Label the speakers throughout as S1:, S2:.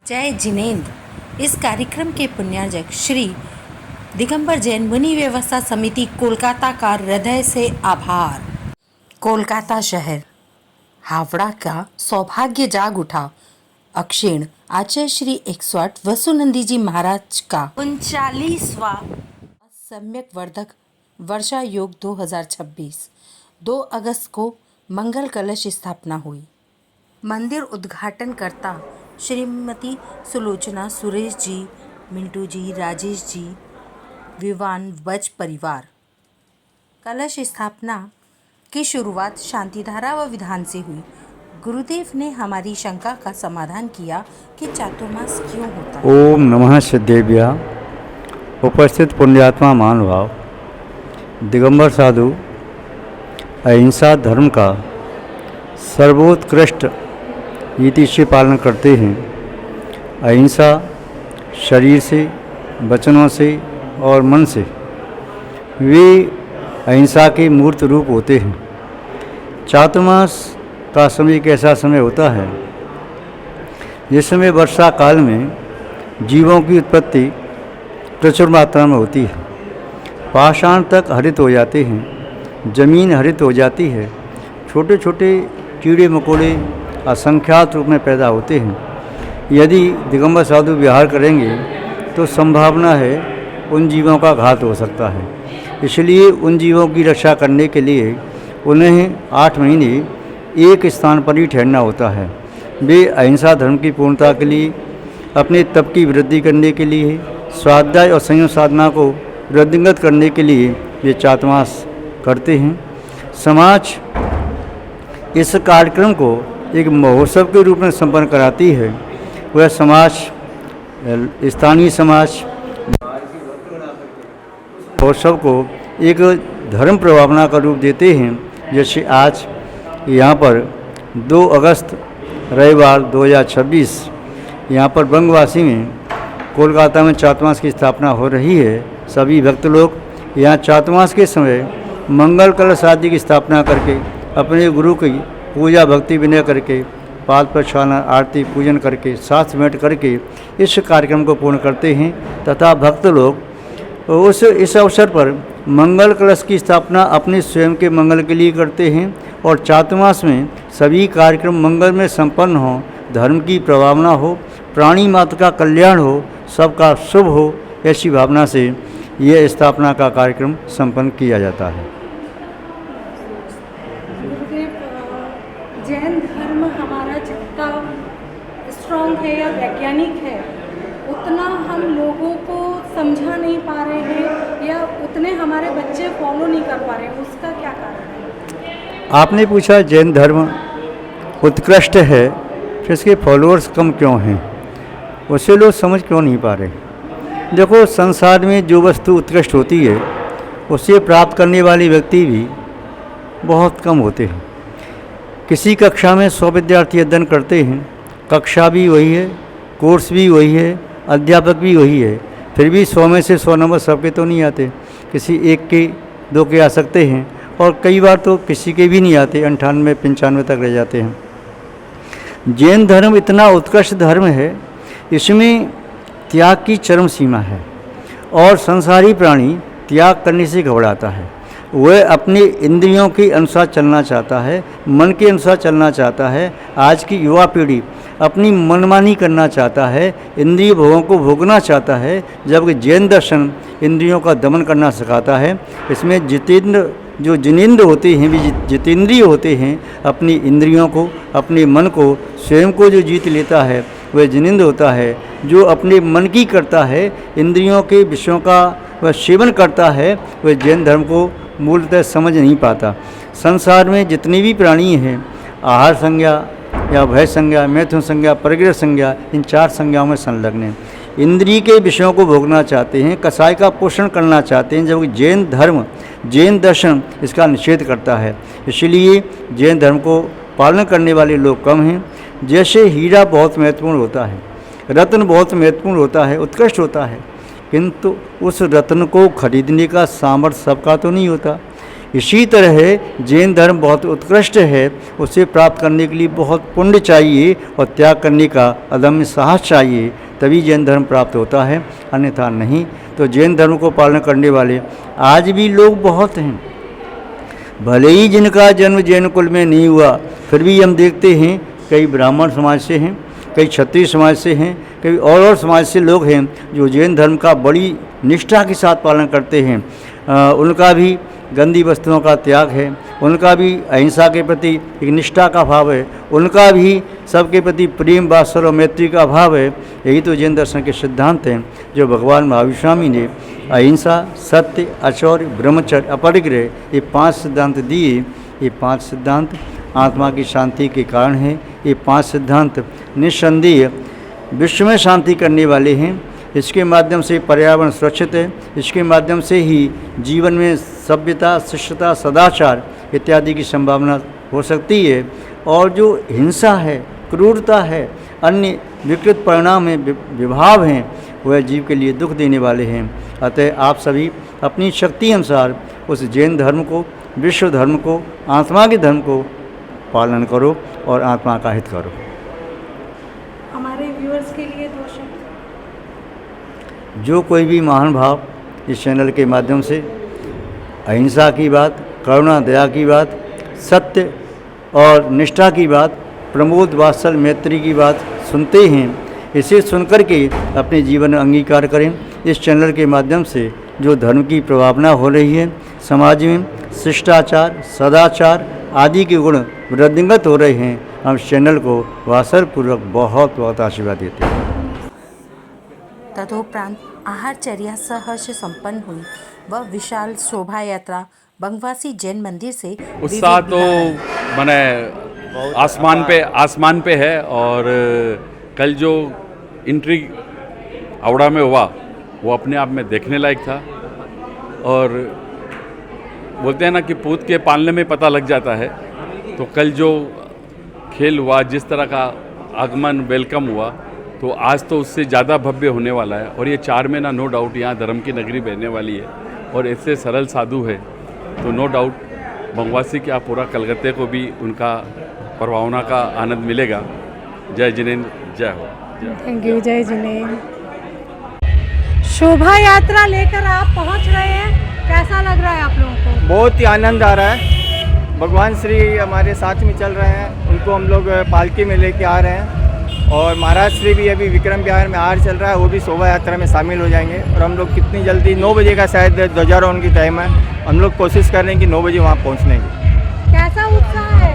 S1: जय जिनेन्द्र। इस कार्यक्रम के पुण्यार्जक श्री दिगंबर जैन मुनि व्यवस्था समिति कोलकाता का हृदय से आभार। कोलकाता शहर हावड़ा का सौभाग्य जाग उठा। अक्षीण आचार्य श्री 108 वसुनंदी जी महाराज का 39वां सम्यक वर्धक वर्षा योग 2026 2 अगस्त को मंगल कलश स्थापना हुई। मंदिर उद्घाटन करता श्रीमती सुलोचना, सुरेश जी, मिंटू जी, राजेश जी, विवान बज परिवार। कलश स्थापना की शुरुआत शांतिधारा व विधान से हुई। गुरुदेव ने हमारी शंका का समाधान किया कि चातुर्मास क्यों होता है।
S2: ओम नमः सिद्धेभ्य। उपस्थित पुण्यात्मा महानुभाव, दिगंबर साधु अहिंसा धर्म का सर्वोत्कृष्ट नीति से पालन करते हैं। अहिंसा शरीर से, वचनों से और मन से, वे अहिंसा के मूर्त रूप होते हैं। चातुर्मास का समय एक ऐसा समय होता है जिस समय वर्षा काल में जीवों की उत्पत्ति प्रचुर मात्रा में होती है। पाषाण तक हरित हो जाते हैं, जमीन हरित हो जाती है, छोटे छोटे कीड़े मकोड़े असंख्यात रूप में पैदा होते हैं। यदि दिगंबर साधु विहार करेंगे तो संभावना है उन जीवों का घात हो सकता है। इसलिए उन जीवों की रक्षा करने के लिए उन्हें 8 महीने एक स्थान पर ही ठहरना होता है। वे अहिंसा धर्म की पूर्णता के लिए, अपने तप की वृद्धि करने के लिए, स्वाध्याय और संयम साधना को वृद्धिंगत करने के लिए वे चातुर्मास करते हैं। समाज इस कार्यक्रम को एक महोत्सव के रूप में संपन्न कराती है। वह समाज, स्थानीय समाज महोत्सव को एक धर्म प्रभावना का रूप देते हैं। जैसे आज यहाँ पर 2 अगस्त रविवार 2026 यहाँ पर बंगवासी में कोलकाता में चातुर्मास की स्थापना हो रही है। सभी भक्त लोग यहाँ चातुर्मास के समय मंगल कलश आदि की स्थापना करके, अपने गुरु की पूजा भक्ति विनय करके, पाद प्रक्षालन आरती पूजन करके, साथ बैठ करके इस कार्यक्रम को पूर्ण करते हैं। तथा भक्त लोग इस अवसर पर मंगल कलश की स्थापना अपने स्वयं के मंगल के लिए करते हैं और चातुर्मास में सभी कार्यक्रम मंगल में संपन्न हो, धर्म की प्रभावना हो, प्राणी मात्र का कल्याण हो, सबका शुभ हो, ऐसी भावना से यह स्थापना का कार्यक्रम संपन्न किया जाता है।
S3: जैन धर्म हमारा जितना स्ट्रॉन्ग है या वैज्ञानिक है, उतना हम लोगों को समझा नहीं पा रहे हैं या उतने हमारे बच्चे फॉलो नहीं कर पा रहे हैं। उसका क्या कारण है?
S2: आपने पूछा जैन धर्म उत्कृष्ट है, फिर इसके फॉलोअर्स कम क्यों हैं, उसे लोग समझ क्यों नहीं पा रहे। देखो, संसार में जो वस्तु उत्कृष्ट होती है उसे प्राप्त करने वाले व्यक्ति भी बहुत कम होते हैं। किसी कक्षा में 100 विद्यार्थी अध्ययन करते हैं, कक्षा भी वही है, कोर्स भी वही है, अध्यापक भी वही है, फिर भी 100 में से 100 नंबर सबके तो नहीं आते। किसी एक के 2 के आ सकते हैं और कई बार तो किसी के भी नहीं आते, 98 95 तक रह जाते हैं। जैन धर्म इतना उत्कृष्ट धर्म है, इसमें त्याग की चरम सीमा है और संसारी प्राणी त्याग करने से घबराता है। वह अपने इंद्रियों के अनुसार चलना चाहता है, मन के अनुसार चलना चाहता है। आज की युवा पीढ़ी अपनी मनमानी करना चाहता है, इंद्रिय भोगों को भोगना चाहता है, जबकि जैन दर्शन इंद्रियों का दमन करना सिखाता है। इसमें जिनेंद्र होते हैं, भी जितेंद्रिय होते हैं। अपनी इंद्रियों को, अपने मन को, स्वयं को जो जीत लेता है वह जिनेंद्र होता है। जो अपने मन की करता है, इंद्रियों के विषयों का वह सेवन करता है, वह जैन धर्म को मूलतः समझ नहीं पाता। संसार में जितने भी प्राणी हैं, आहार संज्ञा या भय संज्ञा, मैथुन संज्ञा, परिग्रह संज्ञा, इन 4 संज्ञाओं में संलग्न हैं। इंद्रिय के विषयों को भोगना चाहते हैं, कसाय का पोषण करना चाहते हैं, जबकि जैन धर्म, जैन दर्शन इसका निषेध करता है। इसलिए जैन धर्म को पालन करने वाले लोग कम हैं। जैसे हीरा बहुत महत्वपूर्ण होता है, रत्न बहुत महत्वपूर्ण होता है, उत्कृष्ट होता है, किंतु उस रत्न को खरीदने का सामर्थ्य सबका तो नहीं होता। इसी तरह जैन धर्म बहुत उत्कृष्ट है, उसे प्राप्त करने के लिए बहुत पुण्य चाहिए और त्याग करने का अदम्य साहस चाहिए, तभी जैन धर्म प्राप्त होता है, अन्यथा नहीं। तो जैन धर्म को पालन करने वाले आज भी लोग बहुत हैं। भले ही जिनका जन्म जैन कुल में नहीं हुआ, फिर भी हम देखते हैं कई ब्राह्मण समाज से हैं, कई क्षत्रिय समाज से हैं, कई और समाज से लोग हैं जो जैन धर्म का बड़ी निष्ठा के साथ पालन करते हैं। उनका भी गंदी वस्तुओं का त्याग है, उनका भी अहिंसा के प्रति एक निष्ठा का भाव है, उनका भी सबके प्रति प्रेम वात्सल्य और मैत्री का भाव है। यही तो जैन दर्शन के सिद्धांत हैं जो भगवान महावीर स्वामी ने अहिंसा, सत्य, अचौर्य, ब्रह्मचर्य, अपरिग्रह ये 5 सिद्धांत दिए। ये 5 सिद्धांत आत्मा की शांति के कारण है। ये 5 सिद्धांत निस्संदेह विश्व में शांति करने वाले हैं। इसके माध्यम से पर्यावरण सुरक्षित है, इसके माध्यम से ही जीवन में सभ्यता, शिष्टता, सदाचार इत्यादि की संभावना हो सकती है। और जो हिंसा है, क्रूरता है, अन्य विकृत परिणाम हैं, विभाव हैं, वह जीव के लिए दुख देने वाले हैं। अतः आप सभी अपनी शक्ति अनुसार उस जैन धर्म को, विश्व धर्म को, आत्मा के धर्म को पालन करो और आत्मा का हित करो।
S3: हमारे व्यूअर्स के लिए 2 शब्द।
S2: जो कोई भी महान भाव इस चैनल के माध्यम से अहिंसा की बात, करुणा, दया की बात, सत्य और निष्ठा की बात, प्रमोद, वात्सल्य, मैत्री की बात सुनते हैं, इसे सुनकर के अपने जीवन में अंगीकार करें। इस चैनल के माध्यम से जो धर्म की प्रभावना हो रही है, समाज में शिष्टाचार, सदाचार आदि के गुण वृद्धिंगत हो रहे हैं, हम इस चैनल को वात्सल्यपूर्वक बहुत बहुत आशीर्वाद देते हैं।
S1: तदोपरांत आहारचर्या सहर्ष संपन्न हुई व विशाल शोभा यात्रा बंगवासी जैन मंदिर से
S4: उत्साह तो मैंने आसमान पे है। और कल जो एंट्री हावड़ा में हुआ वो अपने आप में देखने लायक था। और बोलते हैं ना कि पूत के पालने में पता लग जाता है, तो कल जो खेल हुआ, जिस तरह का आगमन, वेलकम हुआ, तो आज तो उससे ज़्यादा भव्य होने वाला है। और ये 4 महीना नो डाउट यहाँ धर्म की नगरी बहने वाली है और ऐसे सरल साधु है, तो नो डाउट बंगवासी क्या पूरा कलकत्ते को भी उनका प्रभावना का आनंद मिलेगा। जय जिनेन्द्र, जय हो।
S3: थैंक यू, जय जिनेन्द्र। शोभा यात्रा लेकर आप पहुंच रहे हैं, कैसा लग रहा है आप लोगों को?
S5: बहुत ही आनंद आ रहा है। भगवान श्री हमारे साथ में चल रहे हैं, उनको हम लोग पालकी में लेके आ रहे हैं। और महाराज श्री भी अभी विक्रम विहार में आर चल रहा है, वो भी शोभा यात्रा में शामिल हो जाएंगे। और हम लोग कितनी जल्दी 9 बजे का शायद ध्वजारोहण की टाइम है, हम लोग कोशिश कर रहे हैं कि 9 बजे वहाँ पहुँचने की।
S3: कैसा उत्साह है?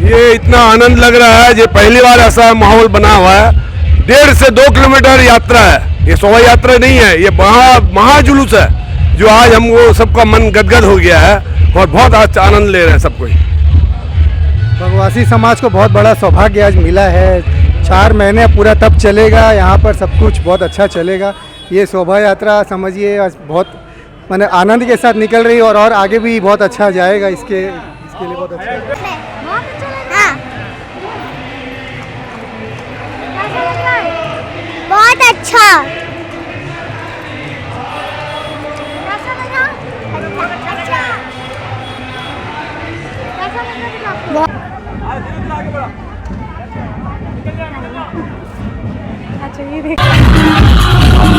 S6: ये इतना आनंद लग रहा है, ये पहली बार ऐसा माहौल बना हुआ है। 1.5 से 2 किलोमीटर यात्रा है, ये शोभा यात्रा नहीं है, ये महाजुलूस है जो आज हमको सबका मन गदगद हो गया है और बहुत अच्छा आनंद ले रहे हैं सब कोई।
S7: बंगवासी समाज को बहुत बड़ा सौभाग्य आज मिला है। 4 महीने पूरा तब चलेगा, यहाँ पर सब कुछ बहुत अच्छा चलेगा। ये शोभा यात्रा समझिए आज बहुत माने आनंद के साथ निकल रही है और आगे भी बहुत अच्छा जाएगा। इसके लिए बहुत अच्छा है।
S8: बहुत अच्छा।
S3: अच्छा, ये देखिए।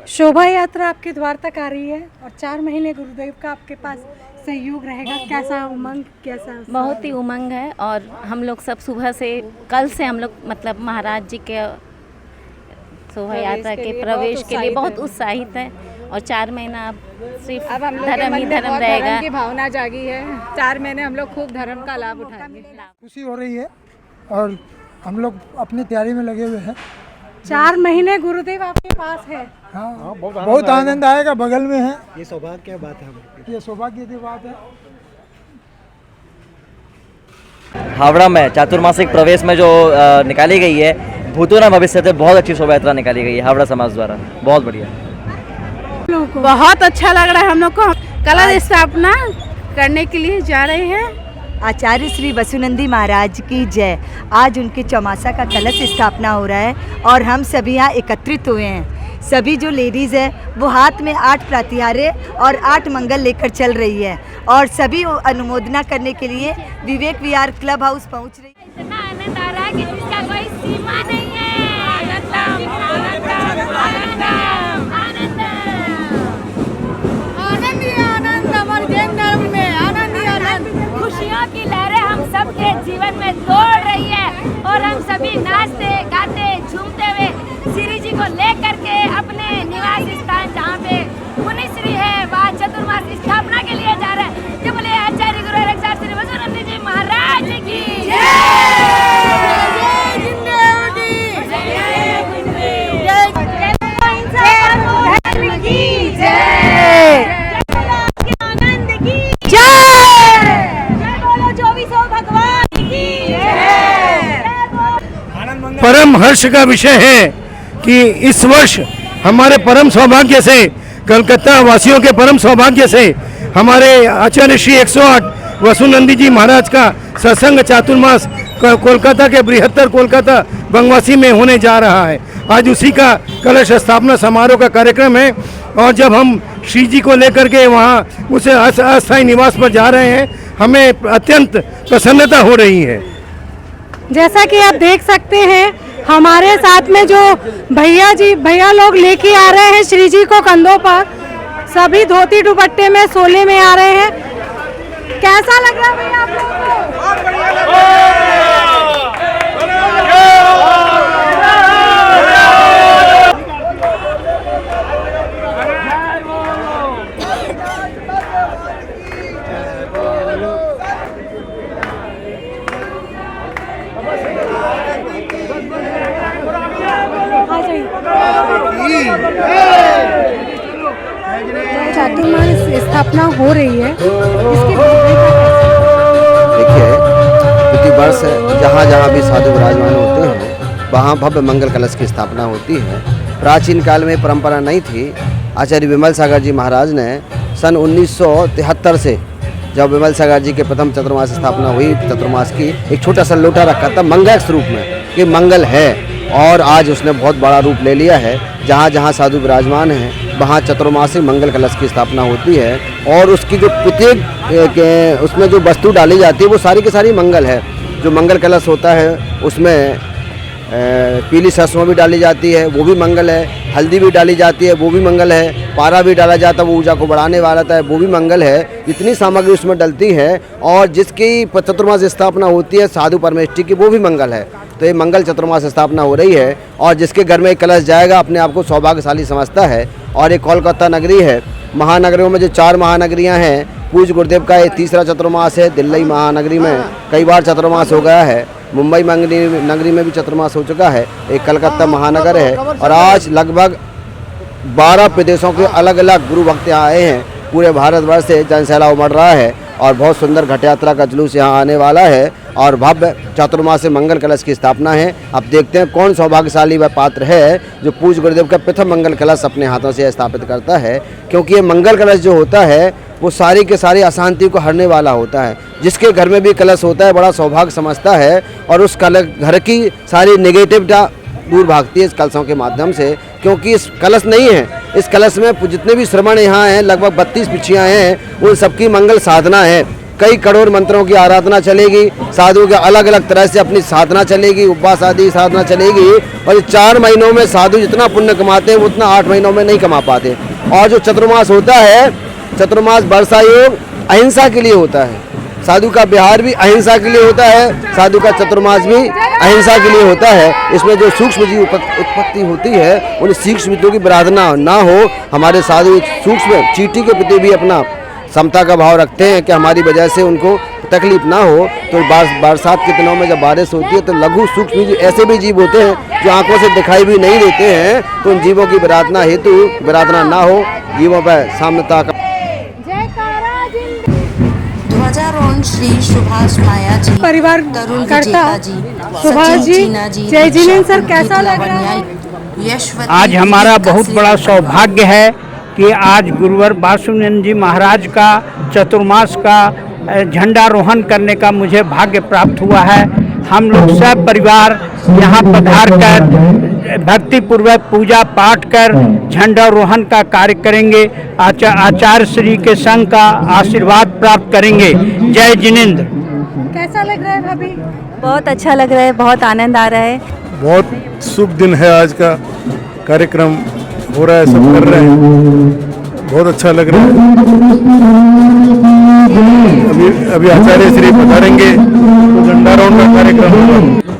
S3: शोभा यात्रा आपके द्वार तक आ रही है और 4 महीने गुरुदेव का आपके पास सहयोग रहेगा। कैसा उमंग, कैसा?
S9: बहुत ही उमंग है। और हम लोग सब सुबह से, कल से हम लोग मतलब महाराज जी के शोभा यात्रा के प्रवेश के लिए बहुत उत्साहित है। और 4 महीना अब सिर्फ धर्म ही धर्म रहेगा।
S3: धर्म की भावना जागी है। 4 महीने हम लोग खूब धर्म का लाभ उठाएंगे।
S7: खुशी हो रही है और हम लोग अपनी तैयारी में लगे हुए हैं।
S3: 4 महीने गुरुदेव आपके पास है।
S7: हाँ, बहुत आनंद आएगा, बगल में है।
S8: ये सौभाग्य की बात है।
S7: ये सौभाग्य की बात है।
S10: हावड़ा में चातुर्मासिक प्रवेश में जो निकाली गई है भूतों न भविष्यते, बहुत अच्छी शोभा यात्रा निकाली गई है हावड़ा समाज द्वारा, बहुत बढ़िया।
S11: बहुत अच्छा लग रहा है हम लोग को। कलश स्थापना करने के लिए जा रहे हैं।
S12: आचार्य श्री वसुनंदी महाराज की जय। आज उनके चौमासा का कलश स्थापना हो रहा है और हम सभी यहाँ एकत्रित हुए हैं। सभी जो लेडीज़ है वो हाथ में 8 प्रातिहार्य और 8 मंगल लेकर चल रही है और सभी अनुमोदना करने के लिए विवेक विहार क्लब हाउस पहुँच रही है।
S9: इतना आनंद आ रहा है कि जिसका कोई सीमा नहीं है। आनंदम, आनंदम, आनंदम, आनंद ही आनंद हमारे जैन धर्म में, आनंद ही आनंद। खुशियों की लहरें हम सबके जीवन में दौड़ रही है और हम सभी नाचते गाते झूमते हुए श्री जी को लेकर के अपने निवास स्थान जहाँ पे मुनिश्री है वहाँ चतुर्मास स्थापना के लिए जा रहे हैं। जब बोले आचार्य गुरु रक्षा श्री वसुनंदी जी महाराज की
S6: परम हर्ष का विषय है कि इस वर्ष हमारे परम सौभाग्य से, कलकत्ता वासियों के परम सौभाग्य से हमारे आचार्य श्री 108 वसुनंदी जी महाराज का सत्संग चातुर्मास कोलकाता के बृहत्तर कोलकाता बंगवासी में होने जा रहा है। आज उसी का कलश स्थापना समारोह का कार्यक्रम है और जब हम श्री जी को लेकर के वहाँ उस अस्थायी निवास पर जा रहे हैं, हमें अत्यंत प्रसन्नता हो रही है।
S3: जैसा कि आप देख सकते हैं हमारे साथ में जो भैया लोग लेके आ रहे हैं श्री जी को कंधों पर, सभी धोती दुपट्टे में सोले में आ रहे हैं। कैसा लग रहा है भैया आप लोगों को? चातुर्मास स्थापना हो रही है,
S8: देखिए प्रतिवर्ष जहाँ जहाँ भी साधु विराजमान होते हैं वहाँ भव्य मंगल कलश की स्थापना होती है। प्राचीन काल में परंपरा नहीं थी। आचार्य विमल सागर जी महाराज ने सन 1973 से जब विमल सागर जी के प्रथम चतुर्मास स्थापना हुई, चतुर्मास की एक छोटा सा लोटा रखा था मंगल रूप में कि मंगल है, और आज उसने बहुत बड़ा रूप ले लिया है। जहाँ जहाँ साधु विराजमान हैं वहाँ चतुर्मासी मंगल कलश की स्थापना होती है और उसकी जो प्रत्येक उसमें जो वस्तु डाली जाती है वो सारी की सारी मंगल है। जो मंगल कलश होता है उसमें पीली सरसों भी डाली जाती है, वो भी मंगल है। हल्दी भी डाली जाती है, वो भी मंगल है। पारा भी डाला जाता है, वो ऊर्जा को बढ़ाने वाला था, वो भी मंगल है। इतनी सामग्री उसमें डलती है और जिसकी चतुर्मास स्थापना होती है साधु परमेष्टि की, वो भी मंगल है। तो ये मंगल चतुर्मास स्थापना हो रही है और जिसके घर में एक कलश जाएगा अपने आप को सौभाग्यशाली समझता है। और ये कोलकाता नगरी है। महानगरों में जो 4 महानगरियाँ हैं, पूज्य गुरुदेव का ये तीसरा चतुर्मास है। दिल्ली महानगरी में कई बार चतुर्मास हो गया है, मुंबई नगरी में भी चतुर्मास हो चुका है, एक कलकत्ता महानगर है। और आज लगभग 12 प्रदेशों के अलग अलग गुरु भक्त यहाँ आए हैं। पूरे भारतवर्ष से जनसैलाब उमड़ रहा है और बहुत सुंदर घट यात्रा का जुलूस यहाँ आने वाला है और भव्य चातुर्मास मंगल कलश की स्थापना है। अब देखते हैं कौन सौभाग्यशाली वह पात्र है जो पूज्य गुरुदेव का प्रथम मंगल कलश अपने हाथों से स्थापित करता है। क्योंकि ये मंगल कलश जो होता है वो सारी के सारी अशांति को हरने वाला होता है। जिसके घर में भी कलश होता है बड़ा सौभाग्य समझता है और उस घर की सारी नेगेटिविटी दूर भागती है इस कलशों के माध्यम से। क्योंकि इस कलश नहीं है, इस कलश में जितने भी श्रमण यहाँ हैं, लगभग 32 पिछियाँ हैं, उन सबकी मंगल साधना है। कई करोड़ मंत्रों की आराधना चलेगी, साधु के अलग अलग तरह से अपनी साधना चलेगी, उपवास आदि साधना चलेगी। और 4 महीनों में साधु जितना पुण्य कमाते हैं उतना 8 महीनों में नहीं कमा पाते। और जो चतुर्मास होता है, चतुर्मास वर्षा योग अहिंसा के लिए होता है। साधु का बिहार भी अहिंसा के लिए होता है, साधु का चतुर्मास भी अहिंसा के लिए होता है। इसमें जो सूक्ष्म जीव उत्पत्ति होती है उन सूक्ष्म जीवों की आराधना ना हो। हमारे साधु एक सूक्ष्म चींटी के प्रति भी अपना समता का भाव रखते हैं कि हमारी वजह से उनको तकलीफ ना हो। तो बरसात के दिनों में जब बारिश होती है तो लघु सूक्ष्म जीव ऐसे भी जीव होते हैं जो आंखों से दिखाई भी नहीं देते हैं, तो उन जीवों की विराधना ना हो, जीवों पर साम्यता का।
S1: ध्वजारोहण श्री सुभाष माया जी,
S3: परिवार
S1: तरुण
S3: करता
S1: विजेता जी,
S3: सुभाष
S1: सचिन
S3: जी,
S1: चीना जी,
S3: जय जिनेन्द्र
S1: दीक्षा
S3: सर, कैसा
S1: अंकित
S3: लग रहा है?
S1: लावण्या, यशवंती
S13: आज हमारा
S1: विनीता
S13: बहुत बड़ा
S1: श्री
S13: सौभाग्य है कि आज गुरुवर वासुनंद जी महाराज का चतुर्मास का झंडारोहण करने का मुझे भाग्य प्राप्त हुआ है। हम लोग सब परिवार यहाँ पधार कर भक्तिपूर्वक पूजा पाठ कर झंडारोहण का कार्य करेंगे। आचार्य श्री के संग का आशीर्वाद प्राप्त करेंगे। जय जिनेन्द्र।
S3: कैसा लग रहा है भाभी?
S12: बहुत अच्छा लग रहा है, बहुत आनंद आ रहा है।
S6: बहुत शुभ दिन है, आज का कार्यक्रम हो रहा है, सब कर रहे हैं, बहुत अच्छा लग रहा है। अभी आचार्य श्री पधारेंगे तो झंडारोहण का कार्यक्रम होगा।